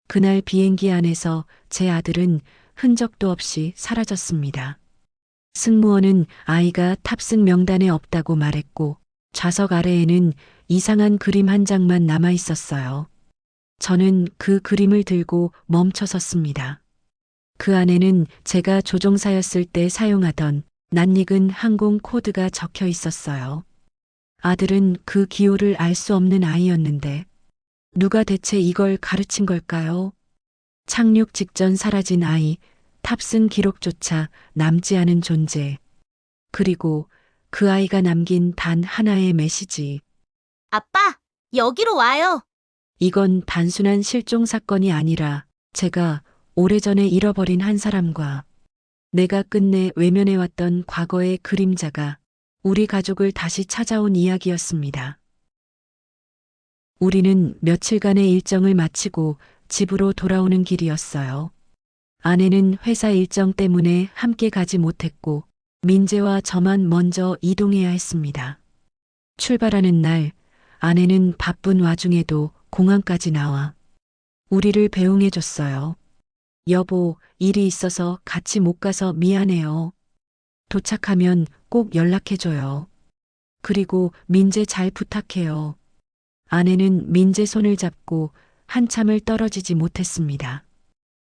그날 비행기 안에서 제 아들은 흔적도 없이 사라졌습니다. 승무원은 아이가 탑승 명단에 없다고 말했고 좌석 아래에는 이상한 그림 한 장만 남아 있었어요. 저는 그 그림을 들고 멈춰 섰습니다. 그 안에는 제가 조종사였을 때 사용하던 낯익은 항공 코드가 적혀 있었어요. 아들은 그 기호를 알 수 없는 아이였는데 누가 대체 이걸 가르친 걸까요? 착륙 직전 사라진 아이, 탑승 기록조차 남지 않은 존재. 그리고 그 아이가 남긴 단 하나의 메시지. 아빠, 여기로 와요. 이건 단순한 실종 사건이 아니라 제가 오래전에 잃어버린 한 사람과 내가 끝내 외면해왔던 과거의 그림자가 우리 가족을 다시 찾아온 이야기였습니다. 우리는 며칠간의 일정을 마치고 집으로 돌아오는 길이었어요. 아내는 회사 일정 때문에 함께 가지 못했고 민재와 저만 먼저 이동해야 했습니다. 출발하는 날 아내는 바쁜 와중에도 공항까지 나와 우리를 배웅해줬어요. 여보, 일이 있어서 같이 못 가서 미안해요. 도착하면 꼭 연락해줘요. 그리고 민재 잘 부탁해요. 아내는 민재 손을 잡고 한참을 떨어지지 못했습니다.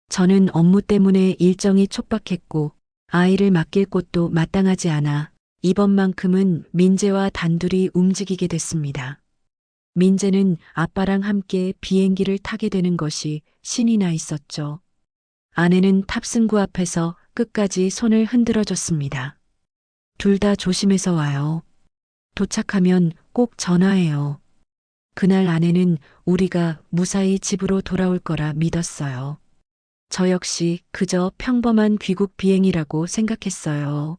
저는 업무 때문에 일정이 촉박했고 아이를 맡길 곳도 마땅하지 않아 이번만큼은 민재와 단둘이 움직이게 됐습니다. 민재는 아빠랑 함께 비행기를 타게 되는 것이 신이 나 있었죠. 아내는 탑승구 앞에서 끝까지 손을 흔들어 줬습니다. 둘 다 조심해서 와요. 도착하면 꼭 전화해요. 그날 아내는 우리가 무사히 집으로 돌아올 거라 믿었어요. 저 역시 그저 평범한 귀국 비행이라고 생각했어요.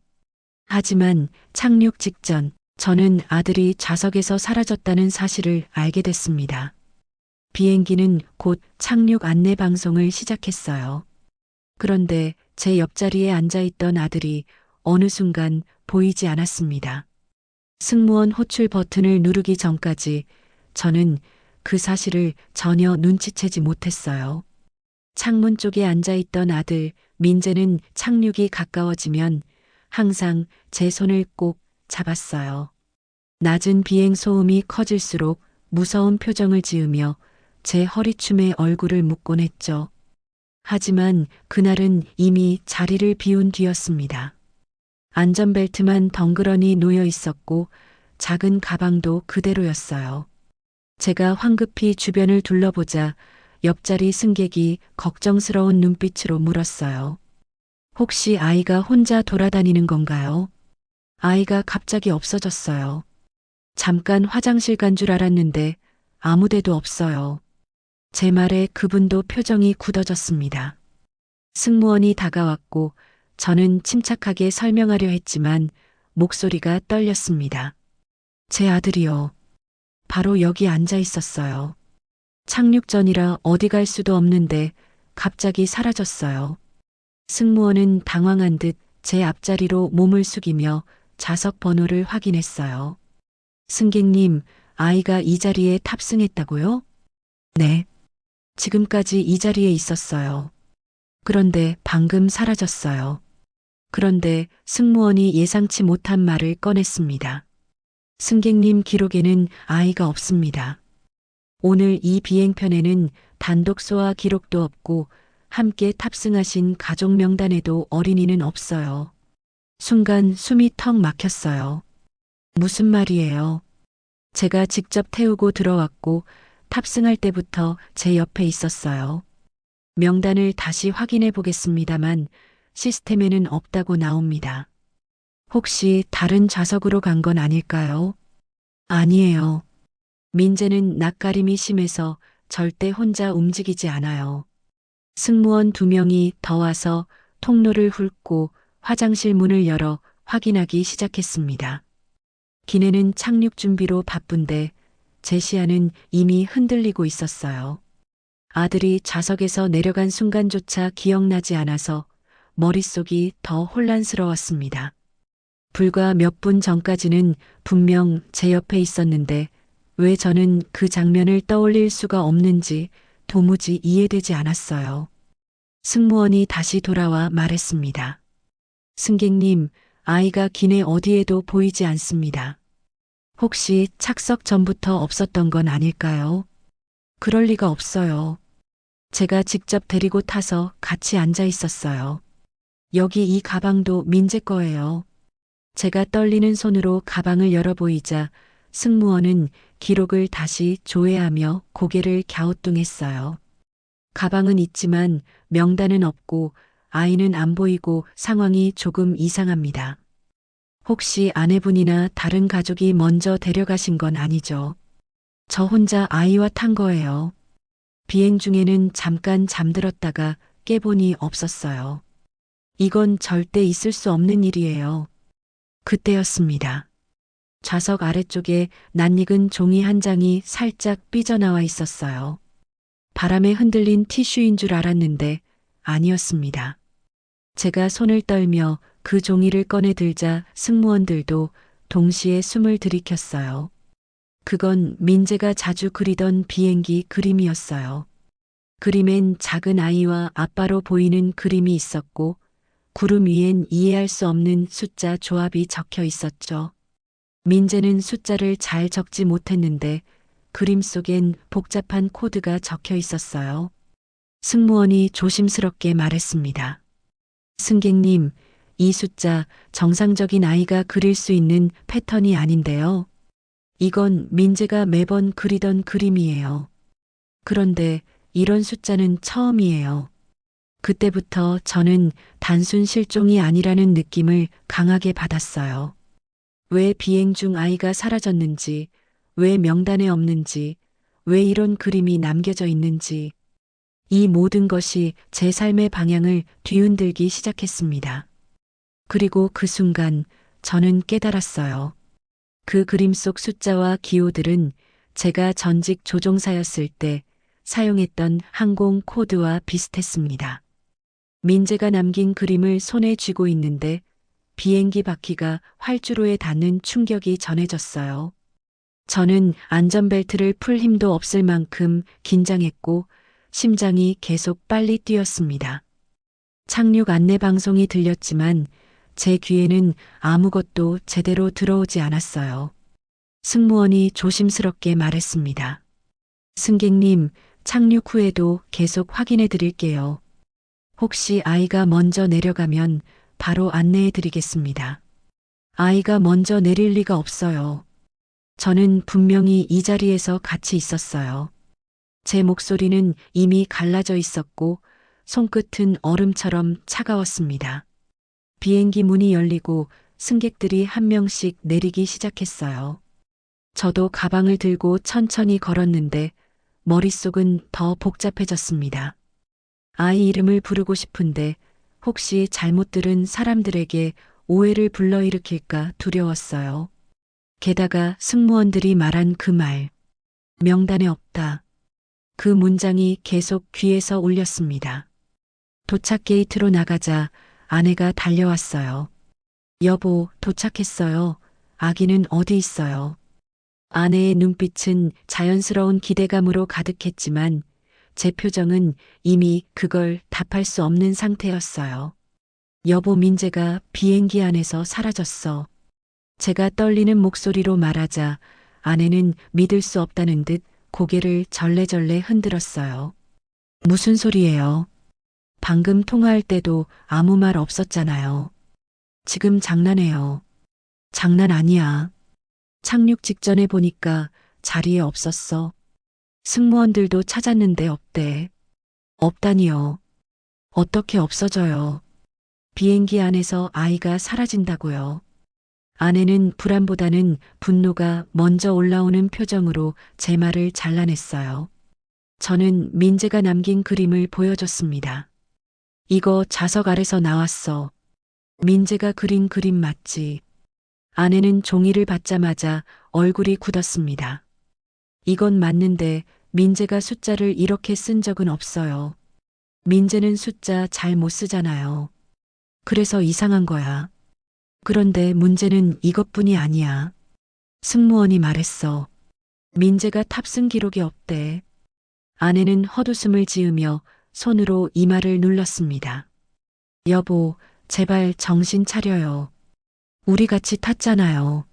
하지만 착륙 직전 저는 아들이 좌석에서 사라졌다는 사실을 알게 됐습니다. 비행기는 곧 착륙 안내 방송을 시작했어요. 그런데 제 옆자리에 앉아있던 아들이 어느 순간 보이지 않았습니다. 승무원 호출 버튼을 누르기 전까지 저는 그 사실을 전혀 눈치채지 못했어요. 창문 쪽에 앉아있던 아들 민재는 착륙이 가까워지면 항상 제 손을 꼭 잡았어요. 낮은 비행 소음이 커질수록 무서운 표정을 지으며 제 허리춤에 얼굴을 묻곤 했죠. 하지만 그날은 이미 자리를 비운 뒤였습니다. 안전벨트만 덩그러니 놓여 있었고 작은 가방도 그대로였어요. 제가 황급히 주변을 둘러보자 옆자리 승객이 걱정스러운 눈빛으로 물었어요. 혹시 아이가 혼자 돌아다니는 건가요? 아이가 갑자기 없어졌어요. 잠깐 화장실 간 줄 알았는데 아무 데도 없어요. 제 말에 그분도 표정이 굳어졌습니다. 승무원이 다가왔고 저는 침착하게 설명하려 했지만 목소리가 떨렸습니다. 제 아들이요. 바로 여기 앉아 있었어요. 착륙 전이라 어디 갈 수도 없는데 갑자기 사라졌어요. 승무원은 당황한 듯 제 앞자리로 몸을 숙이며 좌석 번호를 확인했어요. 승객님, 아이가 이 자리에 탑승했다고요? 네. 지금까지 이 자리에 있었어요. 그런데 방금 사라졌어요. 그런데 승무원이 예상치 못한 말을 꺼냈습니다. 승객님 기록에는 아이가 없습니다. 오늘 이 비행편에는 단독 소화 기록도 없고 함께 탑승하신 가족 명단에도 어린이는 없어요. 순간 숨이 턱 막혔어요. 무슨 말이에요? 제가 직접 태우고 들어왔고 탑승할 때부터 제 옆에 있었어요. 명단을 다시 확인해 보겠습니다만 시스템에는 없다고 나옵니다. 혹시 다른 좌석으로 간 건 아닐까요? 아니에요. 민재는 낯가림이 심해서 절대 혼자 움직이지 않아요. 승무원 2명이 더 와서 통로를 훑고 화장실 문을 열어 확인하기 시작했습니다. 기내는 착륙 준비로 바쁜데 제 시야는 이미 흔들리고 있었어요. 아들이 좌석에서 내려간 순간조차 기억나지 않아서 머릿속이 더 혼란스러웠습니다. 불과 몇 분 전까지는 분명 제 옆에 있었는데 왜 저는 그 장면을 떠올릴 수가 없는지 도무지 이해되지 않았어요. 승무원이 다시 돌아와 말했습니다. 승객님, 아이가 기내 어디에도 보이지 않습니다. 혹시 착석 전부터 없었던 건 아닐까요? 그럴 리가 없어요. 제가 직접 데리고 타서 같이 앉아 있었어요. 여기 이 가방도 민재 거예요. 제가 떨리는 손으로 가방을 열어 보이자 승무원은 기록을 다시 조회하며 고개를 갸우뚱했어요. 가방은 있지만 명단은 없고 아이는 안 보이고 상황이 조금 이상합니다. 혹시 아내분이나 다른 가족이 먼저 데려가신 건 아니죠? 저 혼자 아이와 탄 거예요. 비행 중에는 잠깐 잠들었다가 깨보니 없었어요. 이건 절대 있을 수 없는 일이에요. 그때였습니다. 좌석 아래쪽에 낯익은 종이 한 장이 살짝 삐져나와 있었어요. 바람에 흔들린 티슈인 줄 알았는데 아니었습니다. 제가 손을 떨며 그 종이를 꺼내 들자 승무원들도 동시에 숨을 들이켰어요. 그건 민재가 자주 그리던 비행기 그림이었어요. 그림엔 작은 아이와 아빠로 보이는 그림이 있었고 구름 위엔 이해할 수 없는 숫자 조합이 적혀 있었죠. 민재는 숫자를 잘 적지 못했는데 그림 속엔 복잡한 코드가 적혀 있었어요. 승무원이 조심스럽게 말했습니다. 승객님, 이 숫자 정상적인 아이가 그릴 수 있는 패턴이 아닌데요. 이건 민재가 매번 그리던 그림이에요. 그런데 이런 숫자는 처음이에요. 그때부터 저는 단순 실종이 아니라는 느낌을 강하게 받았어요. 왜 비행 중 아이가 사라졌는지, 왜 명단에 없는지, 왜 이런 그림이 남겨져 있는지, 이 모든 것이 제 삶의 방향을 뒤흔들기 시작했습니다. 그리고 그 순간 저는 깨달았어요. 그 그림 속 숫자와 기호들은 제가 전직 조종사였을 때 사용했던 항공 코드와 비슷했습니다. 민재가 남긴 그림을 손에 쥐고 있는데 비행기 바퀴가 활주로에 닿는 충격이 전해졌어요. 저는 안전벨트를 풀 힘도 없을 만큼 긴장했고 심장이 계속 빨리 뛰었습니다. 착륙 안내 방송이 들렸지만 제 귀에는 아무것도 제대로 들어오지 않았어요. 승무원이 조심스럽게 말했습니다. 승객님, 착륙 후에도 계속 확인해 드릴게요. 혹시 아이가 먼저 내려가면 바로 안내해 드리겠습니다. 아이가 먼저 내릴 리가 없어요. 저는 분명히 이 자리에서 같이 있었어요. 제 목소리는 이미 갈라져 있었고 손끝은 얼음처럼 차가웠습니다. 비행기 문이 열리고 승객들이 한 명씩 내리기 시작했어요. 저도 가방을 들고 천천히 걸었는데 머릿속은 더 복잡해졌습니다. 아이 이름을 부르고 싶은데 혹시 잘못 들은 사람들에게 오해를 불러일으킬까 두려웠어요. 게다가 승무원들이 말한 그 말, 명단에 없다. 그 문장이 계속 귀에서 울렸습니다. 도착 게이트로 나가자 아내가 달려왔어요. 여보, 도착했어요. 아기는 어디 있어요? 아내의 눈빛은 자연스러운 기대감으로 가득했지만 제 표정은 이미 그걸 답할 수 없는 상태였어요. 여보, 민재가 비행기 안에서 사라졌어. 제가 떨리는 목소리로 말하자 아내는 믿을 수 없다는 듯 고개를 절레절레 흔들었어요. 무슨 소리예요? 방금 통화할 때도 아무 말 없었잖아요. 지금 장난해요. 장난 아니야. 착륙 직전에 보니까 자리에 없었어. 승무원들도 찾았는데 없대. 없다니요. 어떻게 없어져요? 비행기 안에서 아이가 사라진다고요. 아내는 불안보다는 분노가 먼저 올라오는 표정으로 제 말을 잘라냈어요. 저는 민재가 남긴 그림을 보여줬습니다. 이거 좌석 아래서 나왔어. 민재가 그린 그림 맞지? 아내는 종이를 받자마자 얼굴이 굳었습니다. 이건 맞는데 민재가 숫자를 이렇게 쓴 적은 없어요. 민재는 숫자 잘 못 쓰잖아요. 그래서 이상한 거야. 그런데 문제는 이것뿐이 아니야. 승무원이 말했어. 민재가 탑승 기록이 없대. 아내는 헛웃음을 지으며 손으로 이마를 눌렀습니다. 여보, 제발 정신 차려요. 우리 같이 탔잖아요.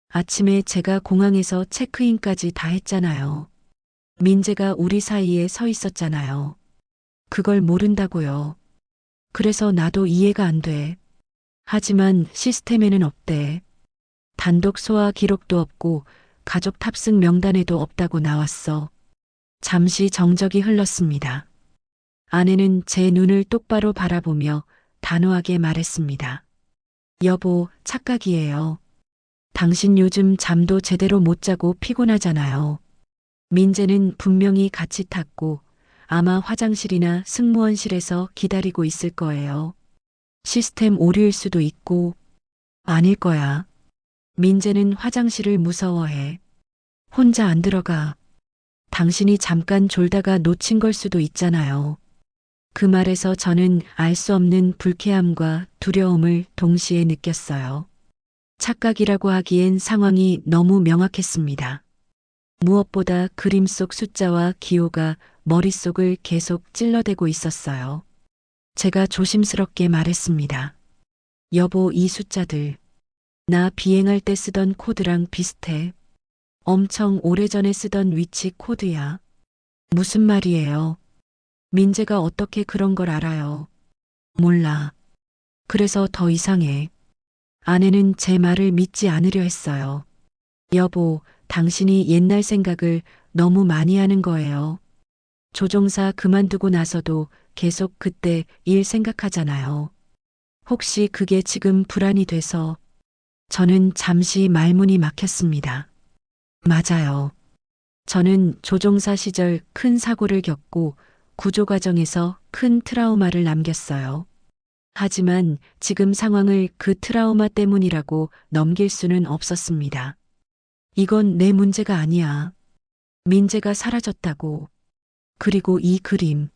아침에 제가 공항에서 체크인까지 다 했잖아요. 민재가 우리 사이에 서 있었잖아요. 그걸 모른다고요. 그래서 나도 이해가 안 돼. 하지만 시스템에는 없대. 단독 소화 기록도 없고 가족 탑승 명단에도 없다고 나왔어. 잠시 정적이 흘렀습니다. 아내는 제 눈을 똑바로 바라보며 단호하게 말했습니다. 여보, 착각이에요. 당신 요즘 잠도 제대로 못 자고 피곤하잖아요. 민재는 분명히 같이 탔고 아마 화장실이나 승무원실에서 기다리고 있을 거예요. 시스템 오류일 수도 있고 아닐 거야. 민재는 화장실을 무서워해. 혼자 안 들어가. 당신이 잠깐 졸다가 놓친 걸 수도 있잖아요. 그 말에서 저는 알 수 없는 불쾌함과 두려움을 동시에 느꼈어요. 착각이라고 하기엔 상황이 너무 명확했습니다. 무엇보다 그림 속 숫자와 기호가 머릿속을 계속 찔러대고 있었어요. 제가 조심스럽게 말했습니다. 여보, 이 숫자들. 나 비행할 때 쓰던 코드랑 비슷해. 엄청 오래전에 쓰던 위치 코드야. 무슨 말이에요? 민재가 어떻게 그런 걸 알아요? 몰라. 그래서 더 이상해. 아내는 제 말을 믿지 않으려 했어요. 여보, 당신이 옛날 생각을 너무 많이 하는 거예요. 조종사 그만두고 나서도 계속 그때 일 생각하잖아요. 혹시 그게 지금 불안이 돼서 저는 잠시 말문이 막혔습니다. 맞아요. 저는 조종사 시절 큰 사고를 겪고 구조 과정에서 큰 트라우마를 남겼어요. 하지만 지금 상황을 그 트라우마 때문이라고 넘길 수는 없었습니다. 이건 내 문제가 아니야. 민재가 사라졌다고. 그리고 이 그림.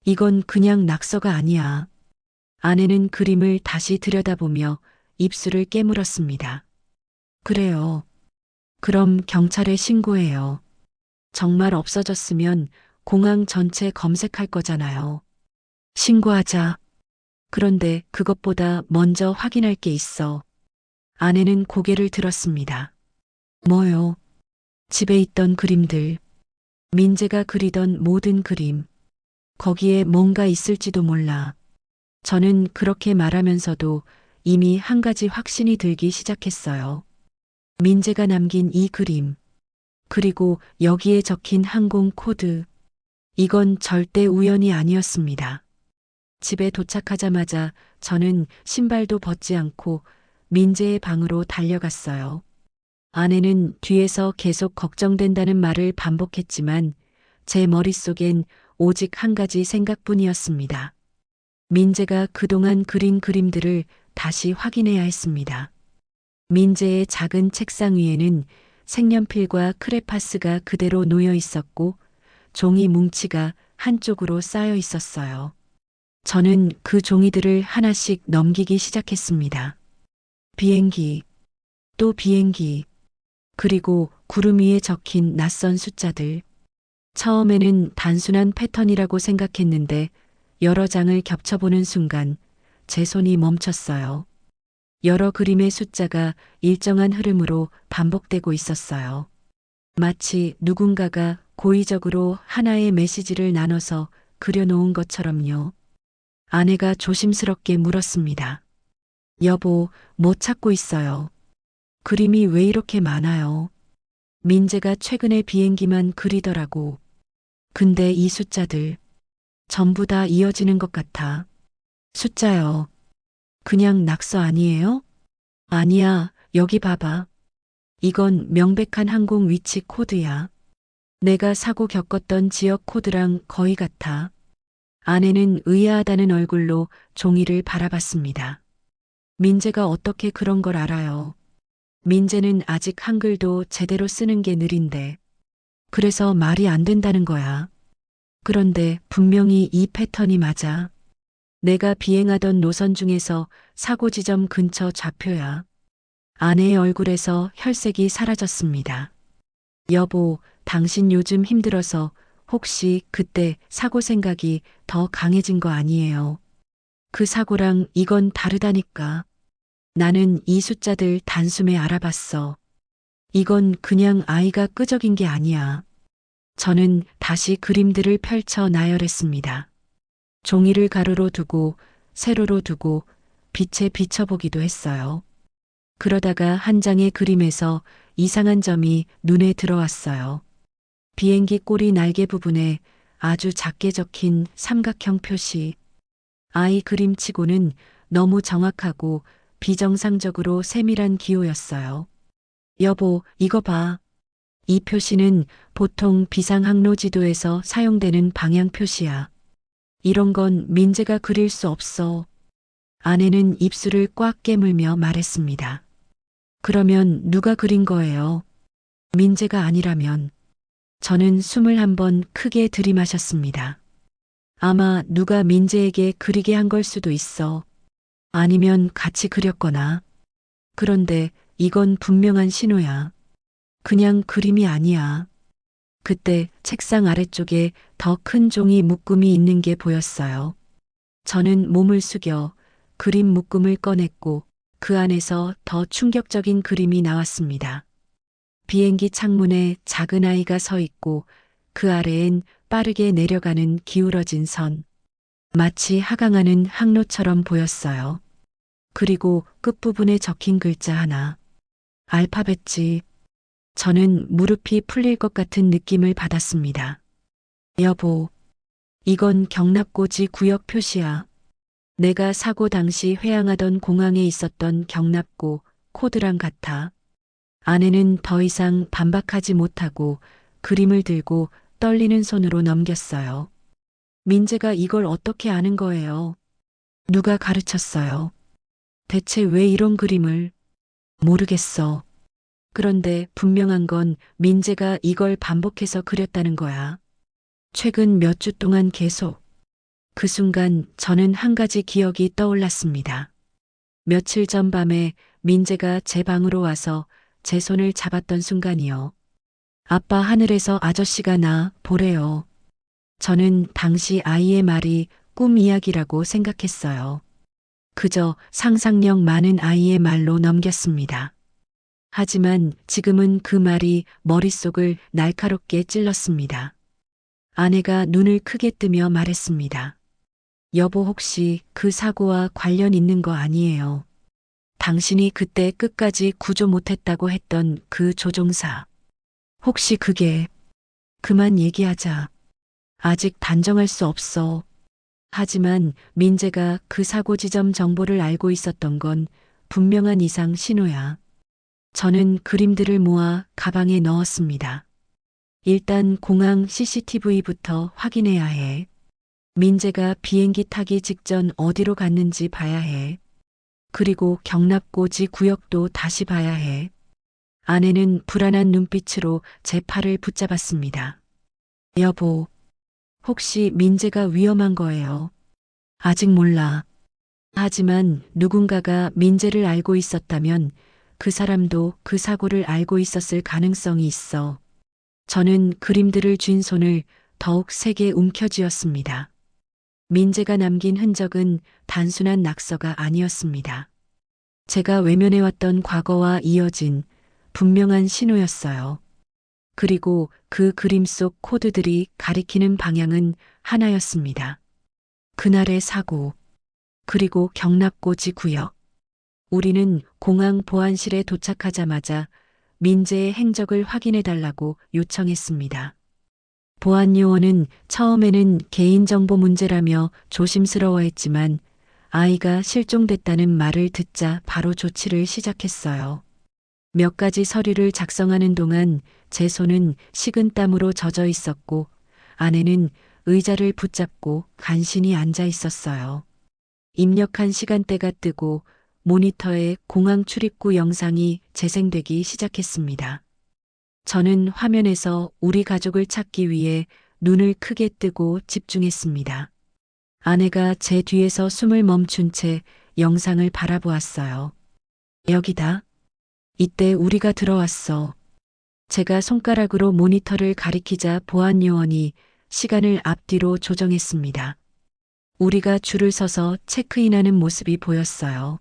이건 그냥 낙서가 아니야. 아내는 그림을 다시 들여다보며 입술을 깨물었습니다. 그래요. 그럼 경찰에 신고해요. 정말 없어졌으면 공항 전체 검색할 거잖아요. 신고하자. 그런데 그것보다 먼저 확인할 게 있어. 아내는 고개를 들었습니다. 뭐요? 집에 있던 그림들. 민재가 그리던 모든 그림. 거기에 뭔가 있을지도 몰라. 저는 그렇게 말하면서도 이미 한 가지 확신이 들기 시작했어요. 민재가 남긴 이 그림. 그리고 여기에 적힌 항공 코드. 이건 절대 우연이 아니었습니다. 집에 도착하자마자 저는 신발도 벗지 않고 민재의 방으로 달려갔어요. 아내는 뒤에서 계속 걱정된다는 말을 반복했지만 제 머릿속엔 오직 한 가지 생각뿐이었습니다. 민재가 그동안 그린 그림들을 다시 확인해야 했습니다. 민재의 작은 책상 위에는 색연필과 크레파스가 그대로 놓여 있었고 종이 뭉치가 한쪽으로 쌓여 있었어요. 저는 그 종이들을 하나씩 넘기기 시작했습니다. 비행기, 또 비행기, 그리고 구름 위에 적힌 낯선 숫자들. 처음에는 단순한 패턴이라고 생각했는데 여러 장을 겹쳐보는 순간 제 손이 멈췄어요. 여러 그림의 숫자가 일정한 흐름으로 반복되고 있었어요. 마치 누군가가 고의적으로 하나의 메시지를 나눠서 그려놓은 것처럼요. 아내가 조심스럽게 물었습니다. 여보, 뭐 찾고 있어요? 그림이 왜 이렇게 많아요? 민재가 최근에 비행기만 그리더라고. 근데 이 숫자들 전부 다 이어지는 것 같아. 숫자요. 그냥 낙서 아니에요? 아니야, 여기 봐봐. 이건 명백한 항공 위치 코드야. 내가 사고 겪었던 지역 코드랑 거의 같아. 아내는 의아하다는 얼굴로 종이를 바라봤습니다. 민재가 어떻게 그런 걸 알아요? 민재는 아직 한글도 제대로 쓰는 게 느린데. 그래서 말이 안 된다는 거야. 그런데 분명히 이 패턴이 맞아. 내가 비행하던 노선 중에서 사고 지점 근처 좌표야. 아내의 얼굴에서 혈색이 사라졌습니다. 여보, 당신 요즘 힘들어서 혹시 그때 사고 생각이 더 강해진 거 아니에요? 그 사고랑 이건 다르다니까. 나는 이 숫자들 단숨에 알아봤어. 이건 그냥 아이가 끄적인 게 아니야. 저는 다시 그림들을 펼쳐 나열했습니다. 종이를 가로로 두고 세로로 두고 빛에 비춰보기도 했어요. 그러다가 한 장의 그림에서 이상한 점이 눈에 들어왔어요. 비행기 꼬리 날개 부분에 아주 작게 적힌 삼각형 표시. 아이 그림치고는 너무 정확하고 비정상적으로 세밀한 기호였어요. 여보, 이거 봐. 이 표시는 보통 비상항로 지도에서 사용되는 방향 표시야. 이런 건 민재가 그릴 수 없어. 아내는 입술을 꽉 깨물며 말했습니다. 그러면 누가 그린 거예요? 민재가 아니라면. 저는 숨을 한번 크게 들이마셨습니다. 아마 누가 민재에게 그리게 한 걸 수도 있어. 아니면 같이 그렸거나. 그런데 이건 분명한 신호야. 그냥 그림이 아니야. 그때 책상 아래쪽에 더 큰 종이 묶음이 있는 게 보였어요. 저는 몸을 숙여 그림 묶음을 꺼냈고 그 안에서 더 충격적인 그림이 나왔습니다. 비행기 창문에 작은 아이가 서 있고 그 아래엔 빠르게 내려가는 기울어진 선. 마치 하강하는 항로처럼 보였어요. 그리고 끝부분에 적힌 글자 하나. 알파벳지. 저는 무릎이 풀릴 것 같은 느낌을 받았습니다. 여보, 이건 경납고지 구역 표시야. 내가 사고 당시 회항하던 공항에 있었던 경납고 코드랑 같아. 아내는 더 이상 반박하지 못하고 그림을 들고 떨리는 손으로 넘겼어요. 민재가 이걸 어떻게 아는 거예요? 누가 가르쳤어요? 대체 왜 이런 그림을? 모르겠어. 그런데 분명한 건 민재가 이걸 반복해서 그렸다는 거야. 최근 몇 주 동안 계속. 그 순간 저는 한 가지 기억이 떠올랐습니다. 며칠 전 밤에 민재가 제 방으로 와서 제 손을 잡았던 순간이요. 아빠 하늘에서 아저씨가 나 보래요. 저는 당시 아이의 말이 꿈 이야기라고 생각했어요. 그저 상상력 많은 아이의 말로 넘겼습니다. 하지만 지금은 그 말이 머릿속을 날카롭게 찔렀습니다. 아내가 눈을 크게 뜨며 말했습니다. 여보, 혹시 그 사고와 관련 있는 거 아니에요? 당신이 그때 끝까지 구조 못했다고 했던 그 조종사. 혹시 그게... 그만 얘기하자. 아직 단정할 수 없어. 하지만 민재가 그 사고 지점 정보를 알고 있었던 건 분명한 이상 신호야. 저는 그림들을 모아 가방에 넣었습니다. 일단 공항 CCTV부터 확인해야 해. 민재가 비행기 타기 직전 어디로 갔는지 봐야 해. 그리고 경납고지 구역도 다시 봐야 해. 아내는 불안한 눈빛으로 제 팔을 붙잡았습니다. 여보, 혹시 민재가 위험한 거예요? 아직 몰라. 하지만 누군가가 민재를 알고 있었다면 그 사람도 그 사고를 알고 있었을 가능성이 있어. 저는 그림들을 쥔 손을 더욱 세게 움켜쥐었습니다. 민재가 남긴 흔적은 단순한 낙서가 아니었습니다. 제가 외면해왔던 과거와 이어진 분명한 신호였어요. 그리고 그 그림 속 코드들이 가리키는 방향은 하나였습니다. 그날의 사고, 그리고 경납고지 구역. 우리는 공항 보안실에 도착하자마자 민재의 행적을 확인해달라고 요청했습니다. 보안 요원은 처음에는 개인정보 문제라며 조심스러워했지만 아이가 실종됐다는 말을 듣자 바로 조치를 시작했어요. 몇 가지 서류를 작성하는 동안 제 손은 식은땀으로 젖어 있었고 아내는 의자를 붙잡고 간신히 앉아 있었어요. 입력한 시간대가 뜨고 모니터에 공항 출입구 영상이 재생되기 시작했습니다. 저는 화면에서 우리 가족을 찾기 위해 눈을 크게 뜨고 집중했습니다. 아내가 제 뒤에서 숨을 멈춘 채 영상을 바라보았어요. 여기다. 이때 우리가 들어왔어. 제가 손가락으로 모니터를 가리키자 보안 요원이 시간을 앞뒤로 조정했습니다. 우리가 줄을 서서 체크인하는 모습이 보였어요.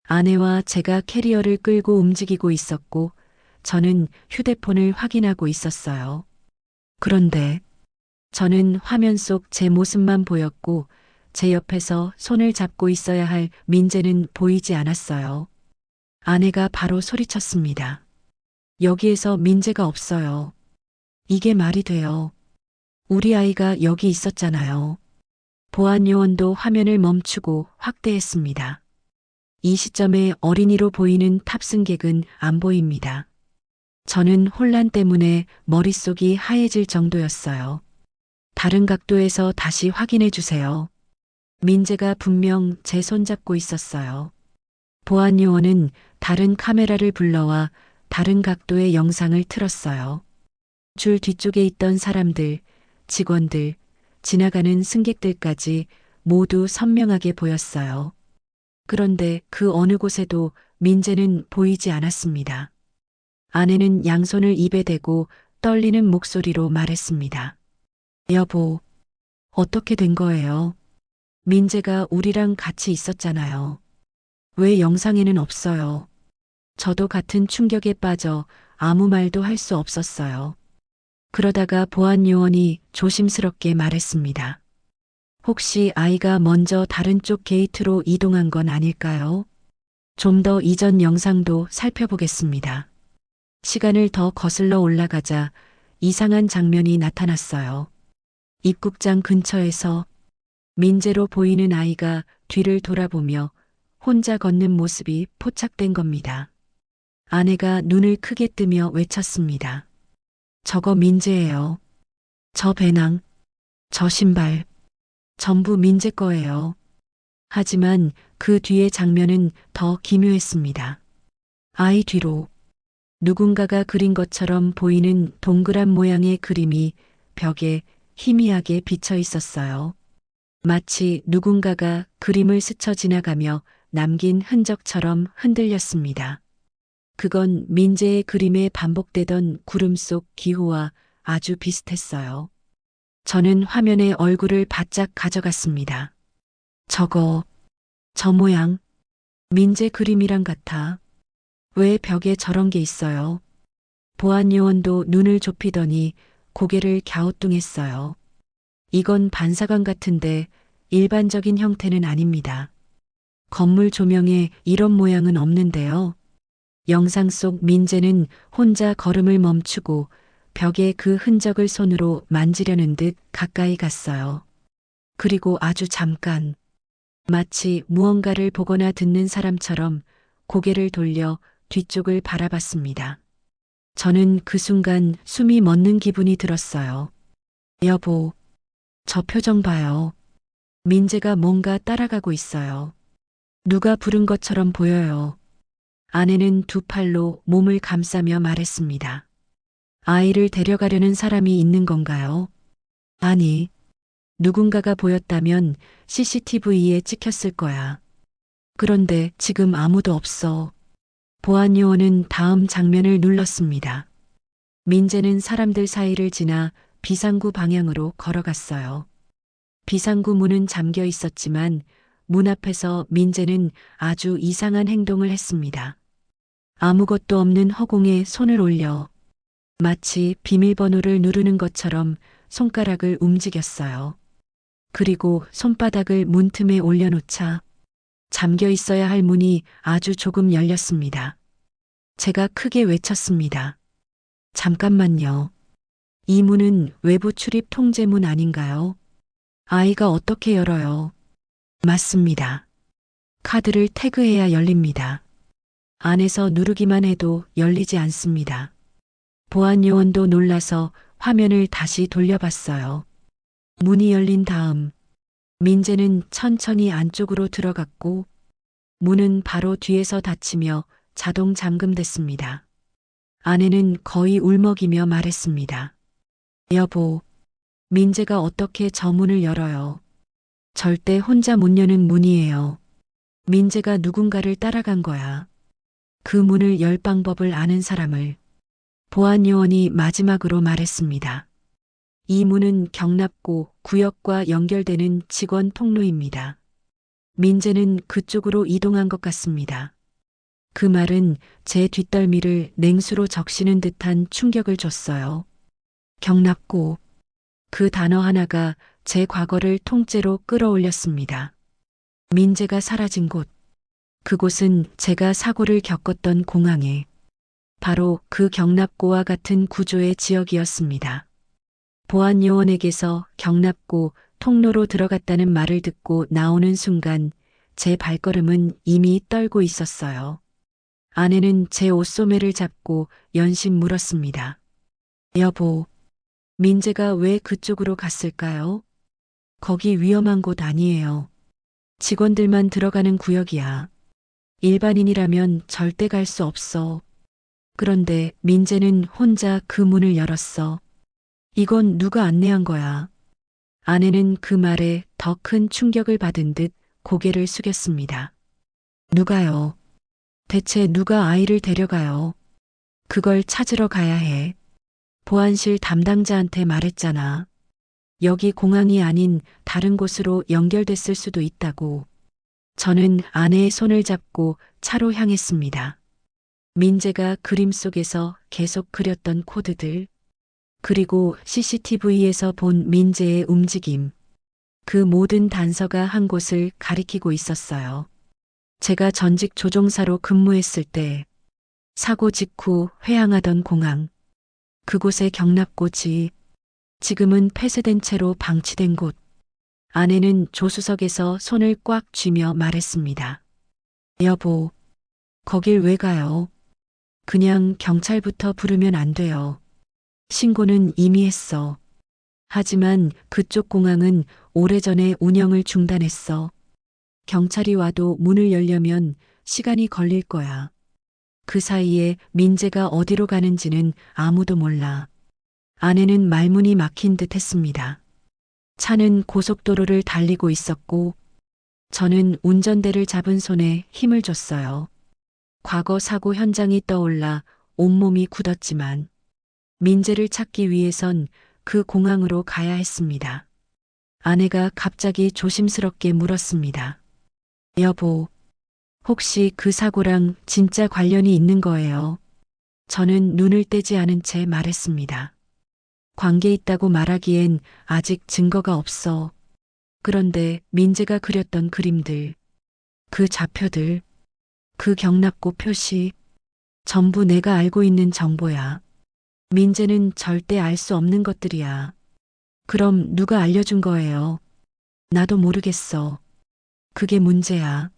아내와 제가 캐리어를 끌고 움직이고 있었고, 저는 휴대폰을 확인하고 있었어요. 그런데 저는 화면 속 제 모습만 보였고, 제 옆에서 손을 잡고 있어야 할 민재는 보이지 않았어요. 아내가 바로 소리쳤습니다. 여기에서 민재가 없어요. 이게 말이 돼요. 우리 아이가 여기 있었잖아요. 보안 요원도 화면을 멈추고 확대했습니다. 이 시점에 어린이로 보이는 탑승객은 안 보입니다. 저는 혼란 때문에 머릿속이 하얘질 정도였어요. 다른 각도에서 다시 확인해 주세요. 민재가 분명 제 손 잡고 있었어요. 보안 요원은 다른 카메라를 불러와 다른 각도의 영상을 틀었어요. 줄 뒤쪽에 있던 사람들, 직원들, 지나가는 승객들까지 모두 선명하게 보였어요. 그런데 그 어느 곳에도 민재는 보이지 않았습니다. 아내는 양손을 입에 대고 떨리는 목소리로 말했습니다. 여보, 어떻게 된 거예요? 민재가 우리랑 같이 있었잖아요. 왜 영상에는 없어요? 저도 같은 충격에 빠져 아무 말도 할 수 없었어요. 그러다가 보안 요원이 조심스럽게 말했습니다. 혹시 아이가 먼저 다른 쪽 게이트로 이동한 건 아닐까요? 좀 더 이전 영상도 살펴보겠습니다. 시간을 더 거슬러 올라가자 이상한 장면이 나타났어요. 입국장 근처에서 민재로 보이는 아이가 뒤를 돌아보며 혼자 걷는 모습이 포착된 겁니다. 아내가 눈을 크게 뜨며 외쳤습니다. 저거 민재예요. 저 배낭, 저 신발, 전부 민재 거예요. 하지만 그 뒤의 장면은 더 기묘했습니다. 아이 뒤로 누군가가 그린 것처럼 보이는 동그란 모양의 그림이 벽에 희미하게 비쳐 있었어요. 마치 누군가가 그림을 스쳐 지나가며 남긴 흔적처럼 흔들렸습니다. 그건 민재의 그림에 반복되던 구름 속 기호와 아주 비슷했어요. 저는 화면에 얼굴을 바짝 가져갔습니다. 저거, 저 모양, 민재 그림이랑 같아. 왜 벽에 저런 게 있어요? 보안 요원도 눈을 좁히더니 고개를 갸우뚱했어요. 이건 반사관 같은데 일반적인 형태는 아닙니다. 건물 조명에 이런 모양은 없는데요. 영상 속 민재는 혼자 걸음을 멈추고 벽에 그 흔적을 손으로 만지려는 듯 가까이 갔어요. 그리고 아주 잠깐, 마치 무언가를 보거나 듣는 사람처럼 고개를 돌려 뒤쪽을 바라봤습니다. 저는 그 순간 숨이 멎는 기분이 들었어요. 여보, 저 표정 봐요. 민재가 뭔가 따라가고 있어요. 누가 부른 것처럼 보여요. 아내는 두 팔로 몸을 감싸며 말했습니다. 아이를 데려가려는 사람이 있는 건가요? 아니, 누군가가 보였다면 CCTV에 찍혔을 거야. 그런데 지금 아무도 없어. 보안 요원은 다음 장면을 눌렀습니다. 민재는 사람들 사이를 지나 비상구 방향으로 걸어갔어요. 비상구 문은 잠겨 있었지만 문 앞에서 민재는 아주 이상한 행동을 했습니다. 아무것도 없는 허공에 손을 올려 마치 비밀번호를 누르는 것처럼 손가락을 움직였어요. 그리고 손바닥을 문틈에 올려놓자 잠겨 있어야 할 문이 아주 조금 열렸습니다. 제가 크게 외쳤습니다. 잠깐만요. 이 문은 외부 출입 통제문 아닌가요? 아이가 어떻게 열어요? 맞습니다. 카드를 태그해야 열립니다. 안에서 누르기만 해도 열리지 않습니다. 보안 요원도 놀라서 화면을 다시 돌려봤어요. 문이 열린 다음 민재는 천천히 안쪽으로 들어갔고 문은 바로 뒤에서 닫히며 자동 잠금됐습니다. 아내는 거의 울먹이며 말했습니다. 여보, 민재가 어떻게 저 문을 열어요? 절대 혼자 못 여는 문이에요. 민재가 누군가를 따라간 거야. 그 문을 열 방법을 아는 사람을. 보안 요원이 마지막으로 말했습니다. 이 문은 경납고 구역과 연결되는 직원 통로입니다. 민재는 그쪽으로 이동한 것 같습니다. 그 말은 제 뒷덜미를 냉수로 적시는 듯한 충격을 줬어요. 경납고. 그 단어 하나가 제 과거를 통째로 끌어올렸습니다. 민재가 사라진 곳. 그곳은 제가 사고를 겪었던 공항에 바로 그 경납고와 같은 구조의 지역이었습니다. 보안 요원에게서 경납고 통로로 들어갔다는 말을 듣고 나오는 순간 제 발걸음은 이미 떨고 있었어요. 아내는 제 옷소매를 잡고 연신 물었습니다. 여보, 민재가 왜 그쪽으로 갔을까요? 거기 위험한 곳 아니에요. 직원들만 들어가는 구역이야. 일반인이라면 절대 갈 수 없어. 그런데 민재는 혼자 그 문을 열었어. 이건 누가 안내한 거야? 아내는 그 말에 더 큰 충격을 받은 듯 고개를 숙였습니다. 누가요? 대체 누가 아이를 데려가요? 그걸 찾으러 가야 해. 보안실 담당자한테 말했잖아. 여기 공항이 아닌 다른 곳으로 연결됐을 수도 있다고. 저는 아내의 손을 잡고 차로 향했습니다. 민재가 그림 속에서 계속 그렸던 코드들, 그리고 CCTV에서 본 민재의 움직임, 그 모든 단서가 한 곳을 가리키고 있었어요. 제가 전직 조종사로 근무했을 때 사고 직후 회항하던 공항, 그곳의 경납고지, 지금은 폐쇄된 채로 방치된 곳. 아내는 조수석에서 손을 꽉 쥐며 말했습니다. 여보, 거길 왜 가요? 그냥 경찰부터 부르면 안 돼요. 신고는 이미 했어. 하지만 그쪽 공항은 오래전에 운영을 중단했어. 경찰이 와도 문을 열려면 시간이 걸릴 거야. 그 사이에 민재가 어디로 가는지는 아무도 몰라. 아내는 말문이 막힌 듯 했습니다. 차는 고속도로를 달리고 있었고 저는 운전대를 잡은 손에 힘을 줬어요. 과거 사고 현장이 떠올라 온몸이 굳었지만 민재를 찾기 위해선 그 공항으로 가야 했습니다. 아내가 갑자기 조심스럽게 물었습니다. 여보, 혹시 그 사고랑 진짜 관련이 있는 거예요? 저는 눈을 떼지 않은 채 말했습니다. 관계 있다고 말하기엔 아직 증거가 없어. 그런데 민재가 그렸던 그림들, 그 좌표들, 그 경납고 표시, 전부 내가 알고 있는 정보야. 민재는 절대 알 수 없는 것들이야. 그럼 누가 알려준 거예요? 나도 모르겠어. 그게 문제야.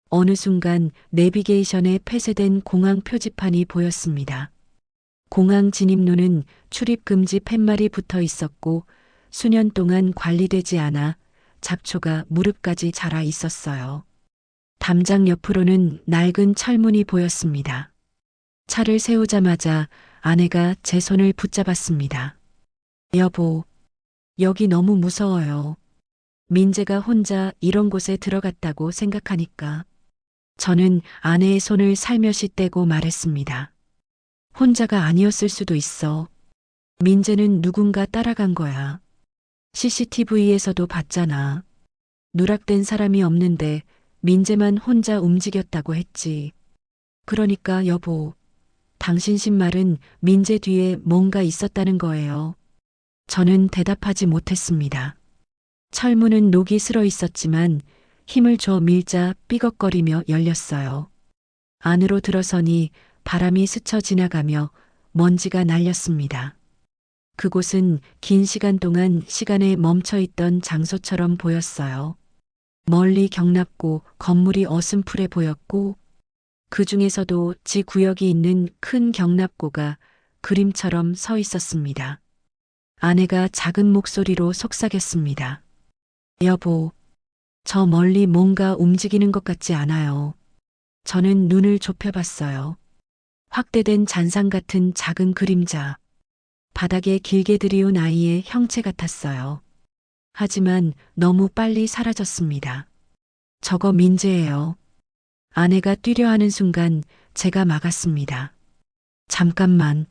어느 순간 내비게이션에 폐쇄된 공항 표지판이 보였습니다. 공항 진입로는 출입금지 팻말이 붙어 있었고 수년 동안 관리되지 않아 잡초가 무릎까지 자라 있었어요. 담장 옆으로는 낡은 철문이 보였습니다. 차를 세우자마자 아내가 제 손을 붙잡았습니다. 여보, 여기 너무 무서워요. 민재가 혼자 이런 곳에 들어갔다고 생각하니까. 저는 아내의 손을 살며시 떼고 말했습니다. 혼자가 아니었을 수도 있어. 민재는 누군가 따라간 거야. CCTV에서도 봤잖아. 누락된 사람이 없는데 민재만 혼자 움직였다고 했지. 그러니까 여보, 당신 신말은 민재 뒤에 뭔가 있었다는 거예요. 저는 대답하지 못했습니다. 철문은 녹이 슬어 있었지만 힘을 줘 밀자 삐걱거리며 열렸어요. 안으로 들어서니 바람이 스쳐 지나가며 먼지가 날렸습니다. 그곳은 긴 시간 동안 시간에 멈춰 있던 장소처럼 보였어요. 멀리 경납고 건물이 어슴푸레 보였고 그 중에서도 지 구역이 있는 큰 경납고가 그림처럼 서 있었습니다. 아내가 작은 목소리로 속삭였습니다. 여보, 저 멀리 뭔가 움직이는 것 같지 않아요. 저는 눈을 좁혀봤어요. 확대된 잔상 같은 작은 그림자. 바닥에 길게 들이운 아이의 형체 같았어요. 하지만 너무 빨리 사라졌습니다. 저거 민재예요. 아내가 뛰려 하는 순간 제가 막았습니다. 잠깐만.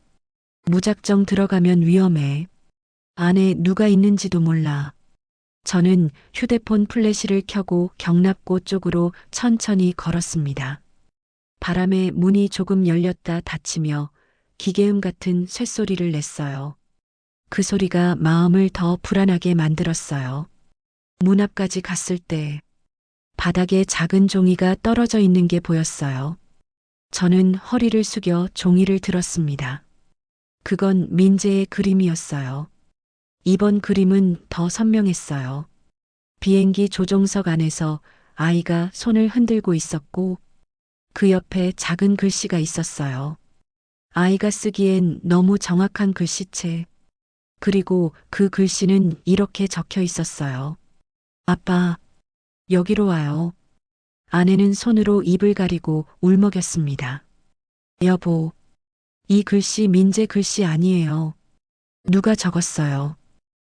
무작정 들어가면 위험해. 안에 누가 있는지도 몰라. 저는 휴대폰 플래시를 켜고 경납고 쪽으로 천천히 걸었습니다. 바람에 문이 조금 열렸다 닫히며 기계음 같은 쇳소리를 냈어요. 그 소리가 마음을 더 불안하게 만들었어요. 문 앞까지 갔을 때 바닥에 작은 종이가 떨어져 있는 게 보였어요. 저는 허리를 숙여 종이를 들었습니다. 그건 민재의 그림이었어요. 이번 그림은 더 선명했어요. 비행기 조종석 안에서 아이가 손을 흔들고 있었고 그 옆에 작은 글씨가 있었어요. 아이가 쓰기엔 너무 정확한 글씨체. 그리고 그 글씨는 이렇게 적혀 있었어요. 아빠, 여기로 와요. 아내는 손으로 입을 가리고 울먹였습니다. 여보, 이 글씨 민재 글씨 아니에요. 누가 적었어요?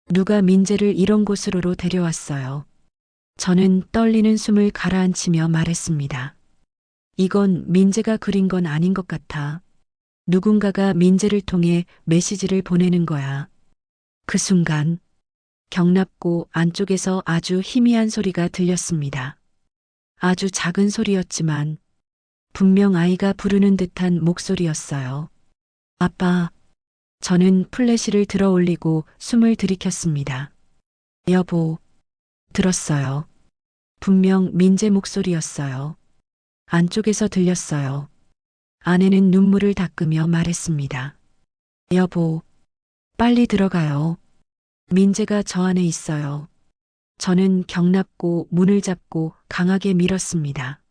누가 민재를 이런 곳으로 데려왔어요? 저는 떨리는 숨을 가라앉히며 말했습니다. 이건 민재가 그린 건 아닌 것 같아. 누군가가 민재를 통해 메시지를 보내는 거야. 그 순간 경납고 안쪽에서 아주 희미한 소리가 들렸습니다. 아주 작은 소리였지만 분명 아이가 부르는 듯한 목소리였어요. 아빠, 저는 플래시를 들어 올리고 숨을 들이켰습니다. 여보, 들었어요. 분명 민재 목소리였어요. 안쪽에서 들렸어요. 아내는 눈물을 닦으며 말했습니다. 여보, 빨리 들어가요. 민재가 저 안에 있어요. 저는 경납고 문을 잡고 강하게 밀었습니다.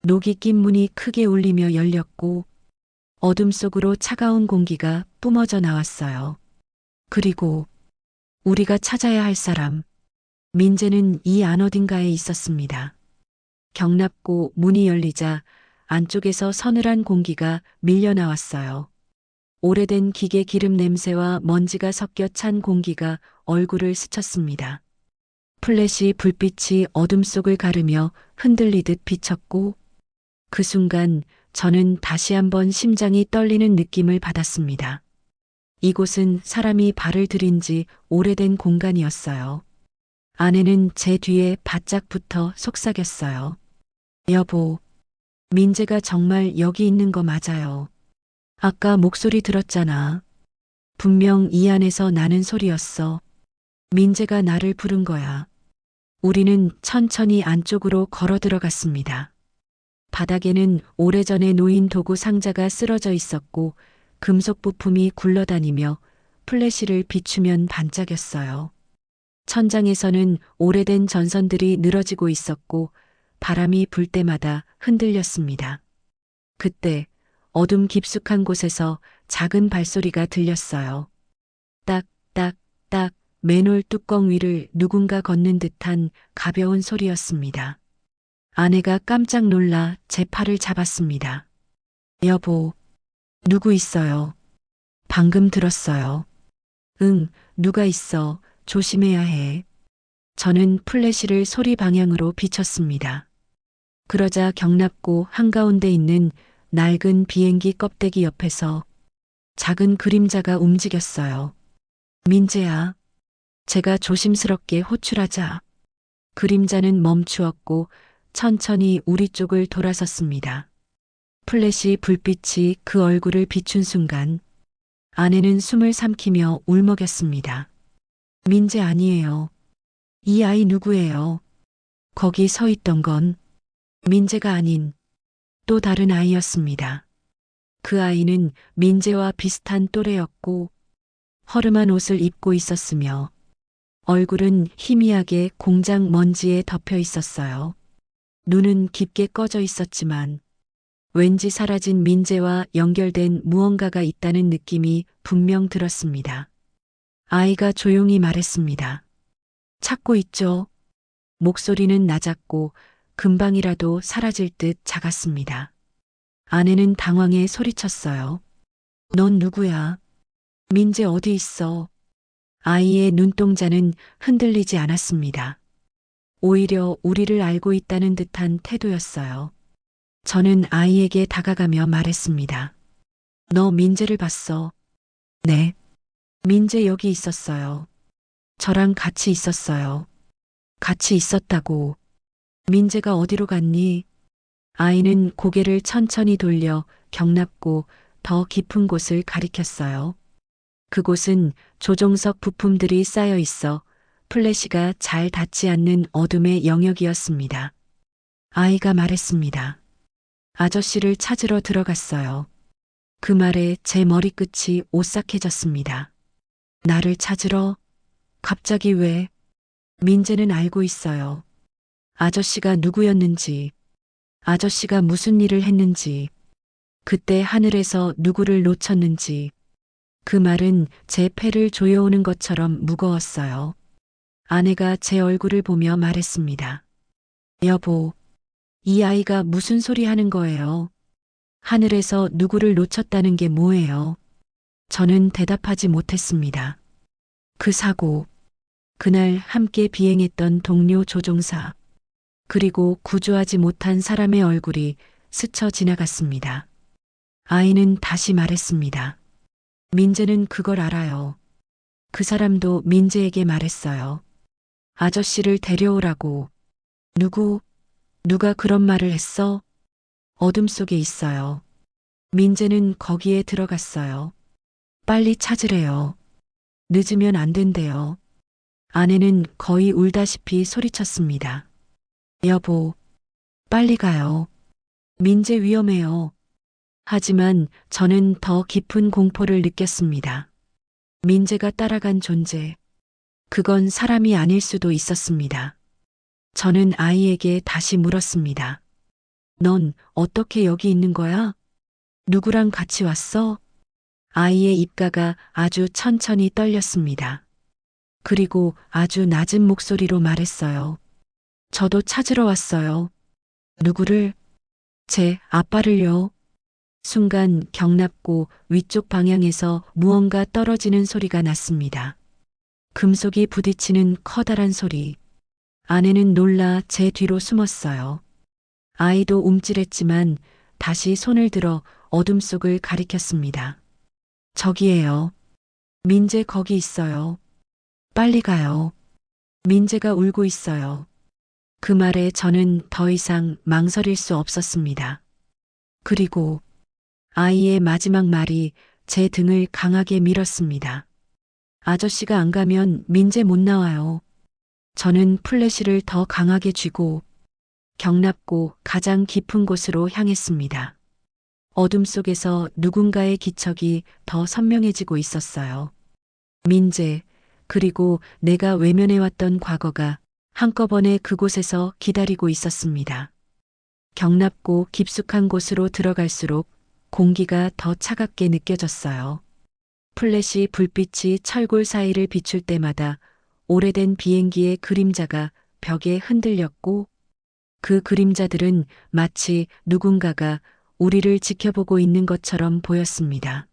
녹이 낀 문이 크게 울리며 열렸고 어둠 속으로 차가운 공기가 뿜어져 나왔어요. 그리고 우리가 찾아야 할 사람, 민재는 이 안 어딘가에 있었습니다. 경납고 문이 열리자 안쪽에서 서늘한 공기가 밀려 나왔어요. 오래된 기계 기름 냄새와 먼지가 섞여 찬 공기가 얼굴을 스쳤습니다. 플래시 불빛이 어둠 속을 가르며 흔들리듯 비쳤고 그 순간 저는 다시 한번 심장이 떨리는 느낌을 받았습니다. 이곳은 사람이 발을 들인 지 오래된 공간이었어요. 아내는 제 뒤에 바짝 붙어 속삭였어요. 여보, 민재가 정말 여기 있는 거 맞아요. 아까 목소리 들었잖아. 분명 이 안에서 나는 소리였어. 민재가 나를 부른 거야. 우리는 천천히 안쪽으로 걸어 들어갔습니다. 바닥에는 오래전에 놓인 도구 상자가 쓰러져 있었고 금속 부품이 굴러다니며 플래시를 비추면 반짝였어요. 천장에서는 오래된 전선들이 늘어지고 있었고 바람이 불 때마다 흔들렸습니다. 그때 어둠 깊숙한 곳에서 작은 발소리가 들렸어요. 딱, 딱, 딱 맨홀 뚜껑 위를 누군가 걷는 듯한 가벼운 소리였습니다. 아내가 깜짝 놀라 제 팔을 잡았습니다. 여보, 누구 있어요? 방금 들었어요. 응, 누가 있어. 조심해야 해. 저는 플래시를 소리 방향으로 비췄습니다. 그러자 경납고 한가운데 있는 낡은 비행기 껍데기 옆에서 작은 그림자가 움직였어요. 민재야. 제가 조심스럽게 호출하자 그림자는 멈추었고 천천히 우리 쪽을 돌아섰습니다. 플래시 불빛이 그 얼굴을 비춘 순간 아내는 숨을 삼키며 울먹였습니다. 민재 아니에요. 이 아이 누구예요? 거기 서 있던 건 민재가 아닌 또 다른 아이였습니다. 그 아이는 민재와 비슷한 또래였고 허름한 옷을 입고 있었으며 얼굴은 희미하게 공장 먼지에 덮여 있었어요. 눈은 깊게 꺼져 있었지만 왠지 사라진 민재와 연결된 무언가가 있다는 느낌이 분명 들었습니다. 아이가 조용히 말했습니다. 찾고 있죠. 목소리는 낮았고 금방이라도 사라질 듯 작았습니다. 아내는 당황해 소리쳤어요. 넌 누구야? 민재 어디 있어? 아이의 눈동자는 흔들리지 않았습니다. 오히려 우리를 알고 있다는 듯한 태도였어요. 저는 아이에게 다가가며 말했습니다. 너 민재를 봤어? 네. 민재 여기 있었어요. 저랑 같이 있었어요. 같이 있었다고. 민재가 어디로 갔니? 아이는 고개를 천천히 돌려 경납고 더 깊은 곳을 가리켰어요. 그곳은 조종석 부품들이 쌓여 있어 플래시가 잘 닿지 않는 어둠의 영역이었습니다. 아이가 말했습니다. 아저씨를 찾으러 들어갔어요. 그 말에 제 머리끝이 오싹해졌습니다. 나를 찾으러? 갑자기 왜? 민재는 알고 있어요. 아저씨가 누구였는지, 아저씨가 무슨 일을 했는지, 그때 하늘에서 누구를 놓쳤는지, 그 말은 제 폐를 조여오는 것처럼 무거웠어요. 아내가 제 얼굴을 보며 말했습니다. 여보, 이 아이가 무슨 소리 하는 거예요? 하늘에서 누구를 놓쳤다는 게 뭐예요? 저는 대답하지 못했습니다. 그 사고, 그날 함께 비행했던 동료 조종사, 그리고 구조하지 못한 사람의 얼굴이 스쳐 지나갔습니다. 아이는 다시 말했습니다. 민재는 그걸 알아요. 그 사람도 민재에게 말했어요. 아저씨를 데려오라고. 누가 그런 말을 했어? 어둠 속에 있어요. 민재는 거기에 들어갔어요. 빨리 찾으래요. 늦으면 안 된대요. 아내는 거의 울다시피 소리쳤습니다. 여보, 빨리 가요. 민재 위험해요. 하지만 저는 더 깊은 공포를 느꼈습니다. 민재가 따라간 존재. 그건 사람이 아닐 수도 있었습니다. 저는 아이에게 다시 물었습니다. 넌 어떻게 여기 있는 거야? 누구랑 같이 왔어? 아이의 입가가 아주 천천히 떨렸습니다. 그리고 아주 낮은 목소리로 말했어요. 저도 찾으러 왔어요. 누구를? 제 아빠를요. 순간 경납고 위쪽 방향에서 무언가 떨어지는 소리가 났습니다. 금속이 부딪히는 커다란 소리. 아내는 놀라 제 뒤로 숨었어요. 아이도 움찔했지만 다시 손을 들어 어둠 속을 가리켰습니다. 저기에요. 민재 거기 있어요. 빨리 가요. 민재가 울고 있어요. 그 말에 저는 더 이상 망설일 수 없었습니다. 그리고 아이의 마지막 말이 제 등을 강하게 밀었습니다. 아저씨가 안 가면 민재 못 나와요. 저는 플래시를 더 강하게 쥐고 경납고 가장 깊은 곳으로 향했습니다. 어둠 속에서 누군가의 기척이 더 선명해지고 있었어요. 민재, 그리고 내가 외면해왔던 과거가 한꺼번에 그곳에서 기다리고 있었습니다. 경납고 깊숙한 곳으로 들어갈수록 공기가 더 차갑게 느껴졌어요. 플래시 불빛이 철골 사이를 비출 때마다 오래된 비행기의 그림자가 벽에 흔들렸고 그 그림자들은 마치 누군가가 우리를 지켜보고 있는 것처럼 보였습니다.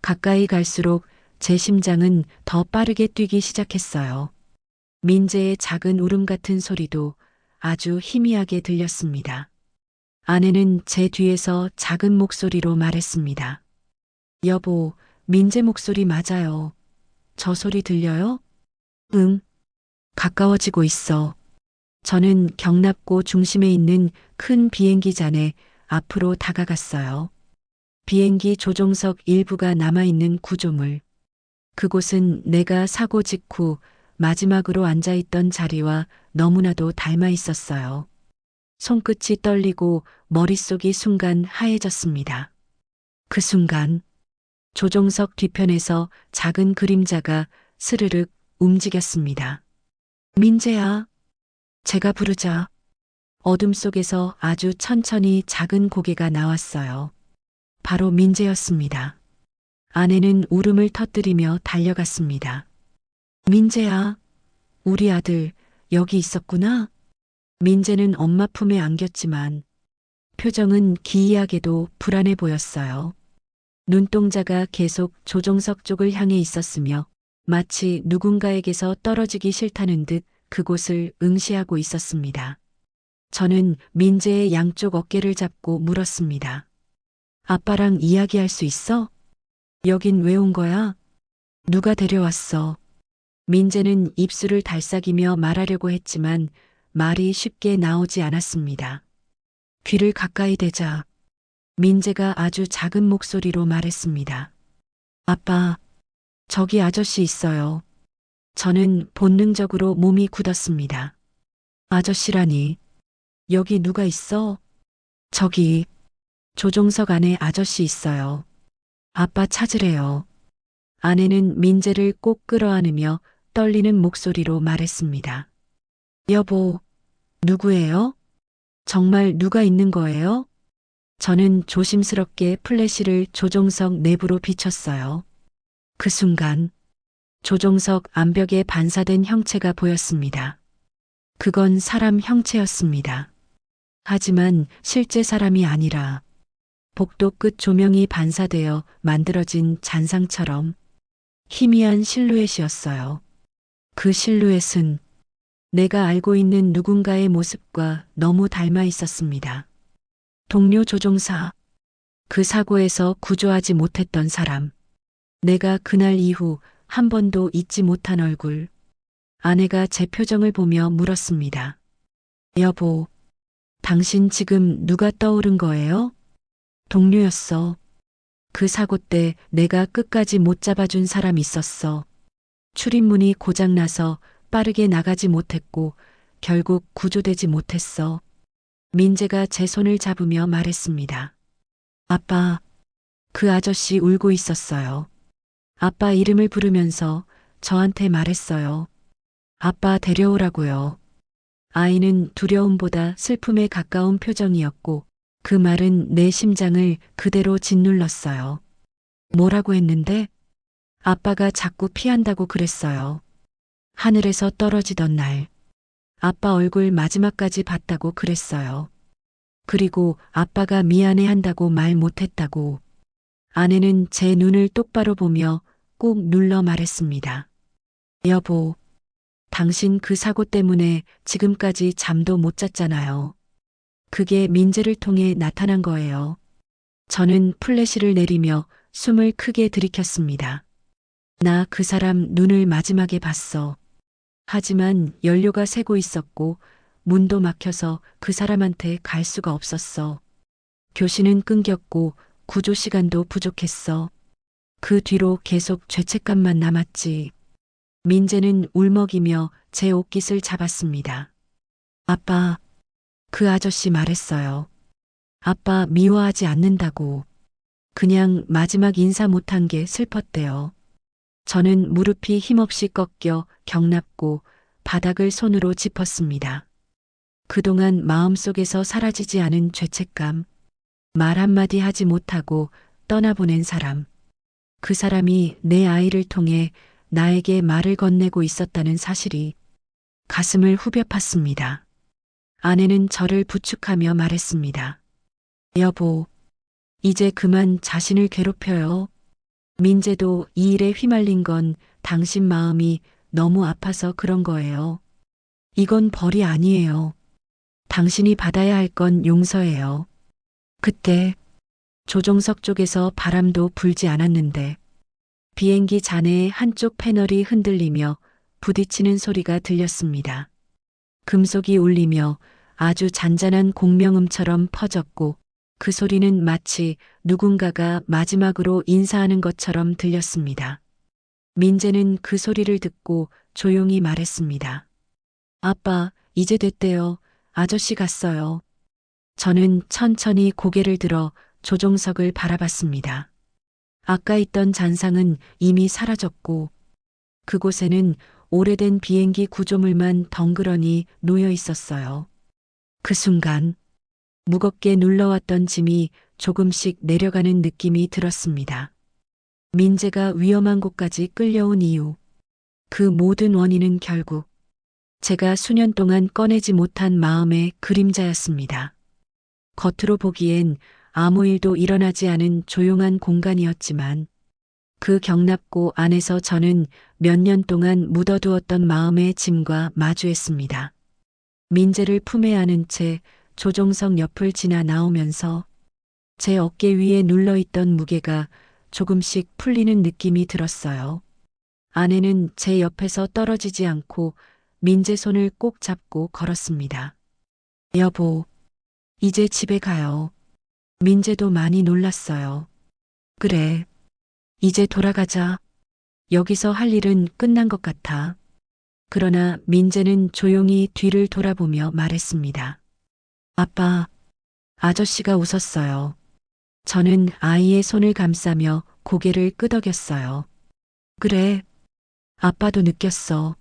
가까이 갈수록 제 심장은 더 빠르게 뛰기 시작했어요. 민재의 작은 울음 같은 소리도 아주 희미하게 들렸습니다. 아내는 제 뒤에서 작은 목소리로 말했습니다. 여보, 민재 목소리 맞아요. 저 소리 들려요? 응. 가까워지고 있어. 저는 경납고 중심에 있는 큰 비행기 잔에 앞으로 다가갔어요. 비행기 조종석 일부가 남아있는 구조물. 그곳은 내가 사고 직후 마지막으로 앉아있던 자리와 너무나도 닮아 있었어요. 손끝이 떨리고 머릿속이 순간 하얘졌습니다. 그 순간 조종석 뒤편에서 작은 그림자가 스르륵 움직였습니다. 민재야. 제가 부르자 어둠 속에서 아주 천천히 작은 고개가 나왔어요. 바로 민재였습니다. 아내는 울음을 터뜨리며 달려갔습니다. 민재야, 우리 아들 여기 있었구나. 민재는 엄마 품에 안겼지만 표정은 기이하게도 불안해 보였어요. 눈동자가 계속 조종석 쪽을 향해 있었으며 마치 누군가에게서 떨어지기 싫다는 듯 그곳을 응시하고 있었습니다. 저는 민재의 양쪽 어깨를 잡고 물었습니다. 아빠랑 이야기할 수 있어? 여긴 왜 온 거야? 누가 데려왔어? 민재는 입술을 달싹이며 말하려고 했지만 말이 쉽게 나오지 않았습니다. 귀를 가까이 대자 민재가 아주 작은 목소리로 말했습니다. 아빠, 저기 아저씨 있어요. 저는 본능적으로 몸이 굳었습니다. 아저씨라니. 여기 누가 있어? 저기, 조종석 안에 아저씨 있어요. 아빠 찾으래요. 아내는 민재를 꼭 끌어안으며 떨리는 목소리로 말했습니다. 여보, 누구예요? 정말 누가 있는 거예요? 저는 조심스럽게 플래시를 조종석 내부로 비췄어요. 그 순간 조종석 암벽에 반사된 형체가 보였습니다. 그건 사람 형체였습니다. 하지만 실제 사람이 아니라 복도 끝 조명이 반사되어 만들어진 잔상처럼 희미한 실루엣이었어요. 그 실루엣은 내가 알고 있는 누군가의 모습과 너무 닮아 있었습니다. 동료 조종사, 그 사고에서 구조하지 못했던 사람, 내가 그날 이후 한 번도 잊지 못한 얼굴. 아내가 제 표정을 보며 물었습니다. 여보, 당신 지금 누가 떠오른 거예요? 동료였어. 그 사고 때 내가 끝까지 못 잡아준 사람 있었어. 출입문이 고장나서 빠르게 나가지 못했고 결국 구조되지 못했어. 민재가 제 손을 잡으며 말했습니다. 아빠, 그 아저씨 울고 있었어요. 아빠 이름을 부르면서 저한테 말했어요. 아빠 데려오라고요. 아이는 두려움보다 슬픔에 가까운 표정이었고 그 말은 내 심장을 그대로 짓눌렀어요. 뭐라고 했는데? 아빠가 자꾸 피한다고 그랬어요. 하늘에서 떨어지던 날. 아빠 얼굴 마지막까지 봤다고 그랬어요. 그리고 아빠가 미안해 한다고 말 못했다고. 아내는 제 눈을 똑바로 보며 꾹 눌러 말했습니다. 여보, 당신 그 사고 때문에 지금까지 잠도 못 잤잖아요. 그게 민재를 통해 나타난 거예요. 저는 플래시를 내리며 숨을 크게 들이켰습니다. 나 그 사람 눈을 마지막에 봤어. 하지만 연료가 새고 있었고 문도 막혀서 그 사람한테 갈 수가 없었어. 교신은 끊겼고 구조 시간도 부족했어. 그 뒤로 계속 죄책감만 남았지. 민재는 울먹이며 제 옷깃을 잡았습니다. 아빠, 그 아저씨 말했어요. 아빠 미워하지 않는다고. 그냥 마지막 인사 못한 게 슬펐대요. 저는 무릎이 힘없이 꺾여 경납고 바닥을 손으로 짚었습니다. 그동안 마음속에서 사라지지 않은 죄책감, 말 한마디 하지 못하고 떠나보낸 사람. 그 사람이 내 아이를 통해 나에게 말을 건네고 있었다는 사실이 가슴을 후벼 팠습니다. 아내는 저를 부축하며 말했습니다. 여보, 이제 그만 자신을 괴롭혀요. 민재도 이 일에 휘말린 건 당신 마음이 너무 아파서 그런 거예요. 이건 벌이 아니에요. 당신이 받아야 할 건 용서예요. 그때 조종석 쪽에서 바람도 불지 않았는데 비행기 잔해의 한쪽 패널이 흔들리며 부딪히는 소리가 들렸습니다. 금속이 울리며 아주 잔잔한 공명음처럼 퍼졌고 그 소리는 마치 누군가가 마지막으로 인사하는 것처럼 들렸습니다. 민재는 그 소리를 듣고 조용히 말했습니다. 아빠, 이제 됐대요. 아저씨 갔어요. 저는 천천히 고개를 들어 조종석을 바라봤습니다. 아까 있던 잔상은 이미 사라졌고 그곳에는 오래된 비행기 구조물만 덩그러니 놓여 있었어요. 그 순간 무겁게 눌러왔던 짐이 조금씩 내려가는 느낌이 들었습니다. 민재가 위험한 곳까지 끌려온 이유, 그 모든 원인은 결국 제가 수년 동안 꺼내지 못한 마음의 그림자였습니다. 겉으로 보기엔 아무 일도 일어나지 않은 조용한 공간이었지만 그 경납고 안에서 저는 몇 년 동안 묻어두었던 마음의 짐과 마주했습니다. 민재를 품에 안은 채 조종석 옆을 지나 나오면서 제 어깨 위에 눌러있던 무게가 조금씩 풀리는 느낌이 들었어요. 아내는 제 옆에서 떨어지지 않고 민재 손을 꼭 잡고 걸었습니다. 여보, 이제 집에 가요. 민재도 많이 놀랐어요. 그래, 이제 돌아가자. 여기서 할 일은 끝난 것 같아. 그러나 민재는 조용히 뒤를 돌아보며 말했습니다. 아빠, 아저씨가 웃었어요. 저는 아이의 손을 감싸며 고개를 끄덕였어요. 그래, 아빠도 느꼈어.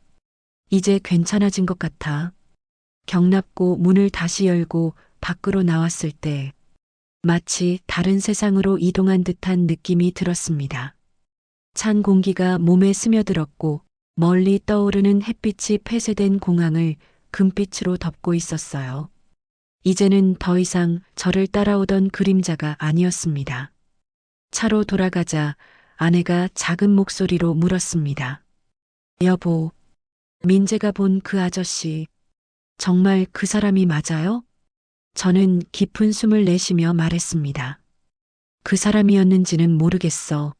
이제 괜찮아진 것 같아. 경납고 문을 다시 열고 밖으로 나왔을 때 마치 다른 세상으로 이동한 듯한 느낌이 들었습니다. 찬 공기가 몸에 스며들었고 멀리 떠오르는 햇빛이 폐쇄된 공항을 금빛으로 덮고 있었어요. 이제는 더 이상 저를 따라오던 그림자가 아니었습니다. 차로 돌아가자 아내가 작은 목소리로 물었습니다. 여보, 민재가 본 그 아저씨, 정말 그 사람이 맞아요? 저는 깊은 숨을 내쉬며 말했습니다. 그 사람이었는지는 모르겠어.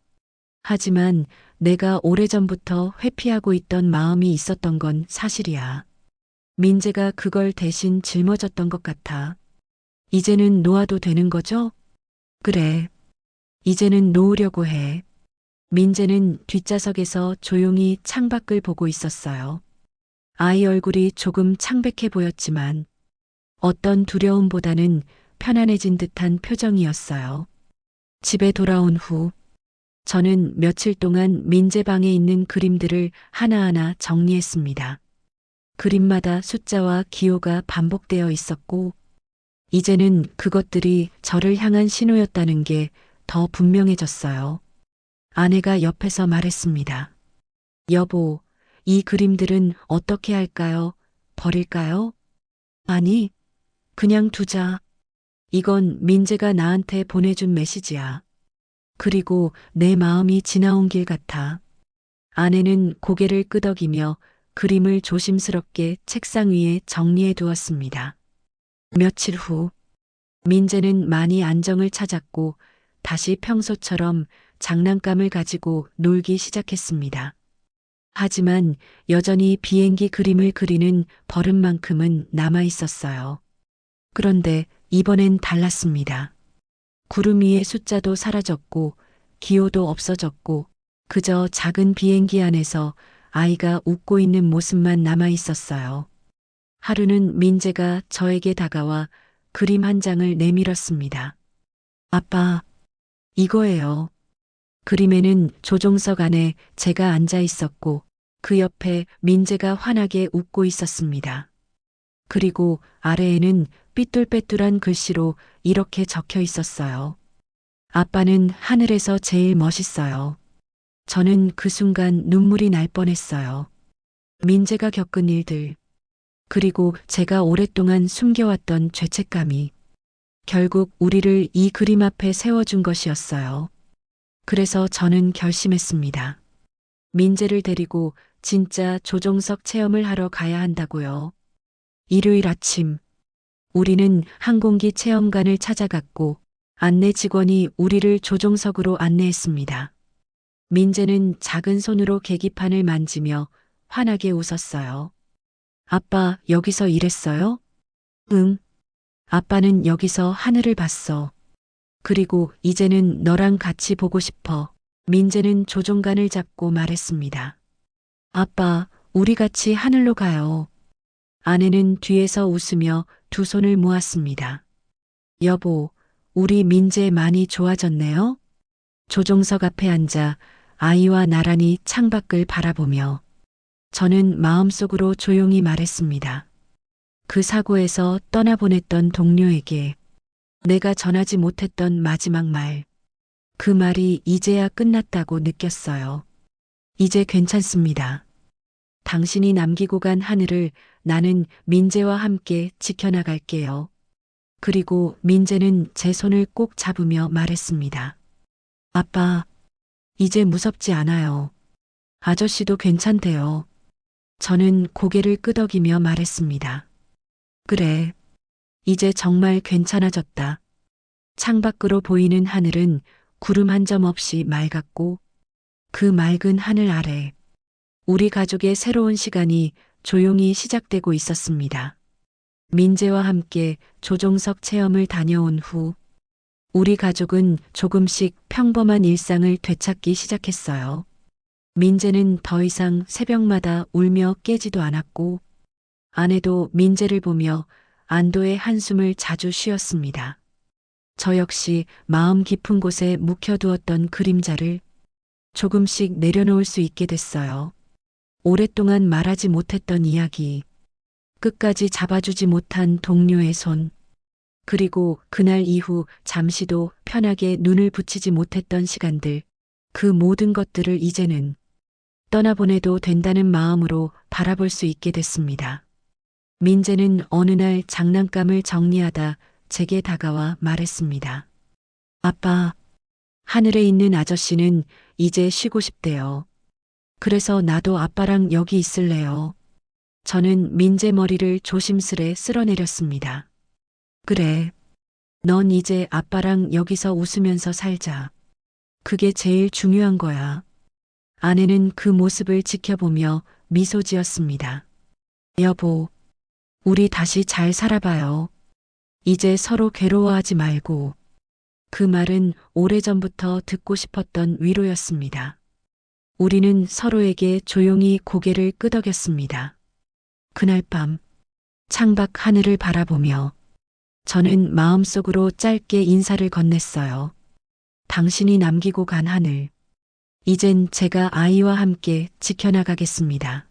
하지만 내가 오래전부터 회피하고 있던 마음이 있었던 건 사실이야. 민재가 그걸 대신 짊어졌던 것 같아. 이제는 놓아도 되는 거죠? 그래. 이제는 놓으려고 해. 민재는 뒷좌석에서 조용히 창밖을 보고 있었어요. 아이 얼굴이 조금 창백해 보였지만 어떤 두려움보다는 편안해진 듯한 표정이었어요. 집에 돌아온 후 저는 며칠 동안 민재 방에 있는 그림들을 하나하나 정리했습니다. 그림마다 숫자와 기호가 반복되어 있었고 이제는 그것들이 저를 향한 신호였다는 게 더 분명해졌어요. 아내가 옆에서 말했습니다. 여보, 이 그림들은 어떻게 할까요? 버릴까요? 아니, 그냥 두자. 이건 민재가 나한테 보내준 메시지야. 그리고 내 마음이 지나온 길 같아. 아내는 고개를 끄덕이며 그림을 조심스럽게 책상 위에 정리해 두었습니다. 며칠 후, 민재는 많이 안정을 찾았고 다시 평소처럼 장난감을 가지고 놀기 시작했습니다. 하지만 여전히 비행기 그림을 그리는 버릇만큼은 남아 있었어요. 그런데 이번엔 달랐습니다. 구름 위의 숫자도 사라졌고 기호도 없어졌고 그저 작은 비행기 안에서 아이가 웃고 있는 모습만 남아 있었어요. 하루는 민재가 저에게 다가와 그림 한 장을 내밀었습니다. 아빠, 이거예요. 그림에는 조종석 안에 제가 앉아 있었고 그 옆에 민재가 환하게 웃고 있었습니다. 그리고 아래에는 삐뚤빼뚤한 글씨로 이렇게 적혀 있었어요. 아빠는 하늘에서 제일 멋있어요. 저는 그 순간 눈물이 날 뻔했어요. 민재가 겪은 일들, 그리고 제가 오랫동안 숨겨왔던 죄책감이 결국 우리를 이 그림 앞에 세워준 것이었어요. 그래서 저는 결심했습니다. 민재를 데리고 진짜 조종석 체험을 하러 가야 한다고요. 일요일 아침, 우리는 항공기 체험관을 찾아갔고 안내 직원이 우리를 조종석으로 안내했습니다. 민재는 작은 손으로 계기판을 만지며 환하게 웃었어요. 아빠, 여기서 일했어요? 응. 아빠는 여기서 하늘을 봤어. 그리고 이제는 너랑 같이 보고 싶어. 민재는 조종관을 잡고 말했습니다. 아빠, 우리 같이 하늘로 가요. 아내는 뒤에서 웃으며 두 손을 모았습니다. 여보, 우리 민재 많이 좋아졌네요? 조종석 앞에 앉아 아이와 나란히 창밖을 바라보며 저는 마음속으로 조용히 말했습니다. 그 사고에서 떠나보냈던 동료에게 내가 전하지 못했던 마지막 말. 그 말이 이제야 끝났다고 느꼈어요. 이제 괜찮습니다. 당신이 남기고 간 하늘을 나는 민재와 함께 지켜나갈게요. 그리고 민재는 제 손을 꼭 잡으며 말했습니다. 아빠, 이제 무섭지 않아요. 아저씨도 괜찮대요. 저는 고개를 끄덕이며 말했습니다. 그래, 이제 정말 괜찮아졌다. 창밖으로 보이는 하늘은 구름 한 점 없이 맑았고 그 맑은 하늘 아래 우리 가족의 새로운 시간이 조용히 시작되고 있었습니다. 민재와 함께 조종석 체험을 다녀온 후 우리 가족은 조금씩 평범한 일상을 되찾기 시작했어요. 민재는 더 이상 새벽마다 울며 깨지도 않았고 아내도 민재를 보며 안도의 한숨을 자주 쉬었습니다. 저 역시 마음 깊은 곳에 묵혀두었던 그림자를 조금씩 내려놓을 수 있게 됐어요. 오랫동안 말하지 못했던 이야기, 끝까지 잡아주지 못한 동료의 손, 그리고 그날 이후 잠시도 편하게 눈을 붙이지 못했던 시간들, 그 모든 것들을 이제는 떠나보내도 된다는 마음으로 바라볼 수 있게 됐습니다. 민재는 어느 날 장난감을 정리하다 제게 다가와 말했습니다. 아빠, 하늘에 있는 아저씨는 이제 쉬고 싶대요. 그래서 나도 아빠랑 여기 있을래요. 저는 민재 머리를 조심스레 쓸어내렸습니다. 그래. 넌 이제 아빠랑 여기서 웃으면서 살자. 그게 제일 중요한 거야. 아내는 그 모습을 지켜보며 미소 지었습니다. 여보, 우리 다시 잘 살아봐요. 이제 서로 괴로워하지 말고. 그 말은 오래전부터 듣고 싶었던 위로였습니다. 우리는 서로에게 조용히 고개를 끄덕였습니다. 그날 밤 창밖 하늘을 바라보며 저는 마음속으로 짧게 인사를 건넸어요. 당신이 남기고 간 하늘. 이젠 제가 아이와 함께 지켜나가겠습니다.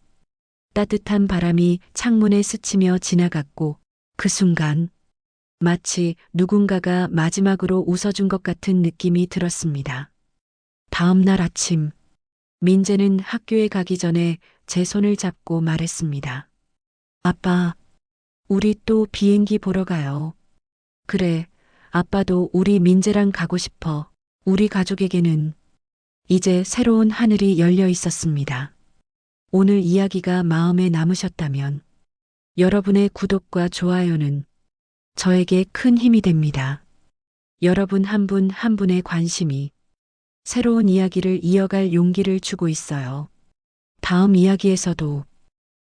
따뜻한 바람이 창문에 스치며 지나갔고 그 순간 마치 누군가가 마지막으로 웃어준 것 같은 느낌이 들었습니다. 다음 날 아침 민재는 학교에 가기 전에 제 손을 잡고 말했습니다. 아빠, 우리 또 비행기 보러 가요. 그래, 아빠도 우리 민재랑 가고 싶어. 우리 가족에게는 이제 새로운 하늘이 열려 있었습니다. 오늘 이야기가 마음에 남으셨다면 여러분의 구독과 좋아요는 저에게 큰 힘이 됩니다. 여러분 한 분 한 분의 관심이 새로운 이야기를 이어갈 용기를 주고 있어요. 다음 이야기에서도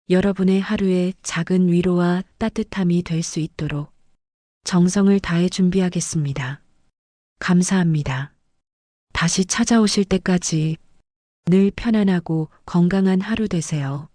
여러분의 하루에 작은 위로와 따뜻함이 될 수 있도록 정성을 다해 준비하겠습니다. 감사합니다. 다시 찾아오실 때까지 늘 편안하고 건강한 하루 되세요.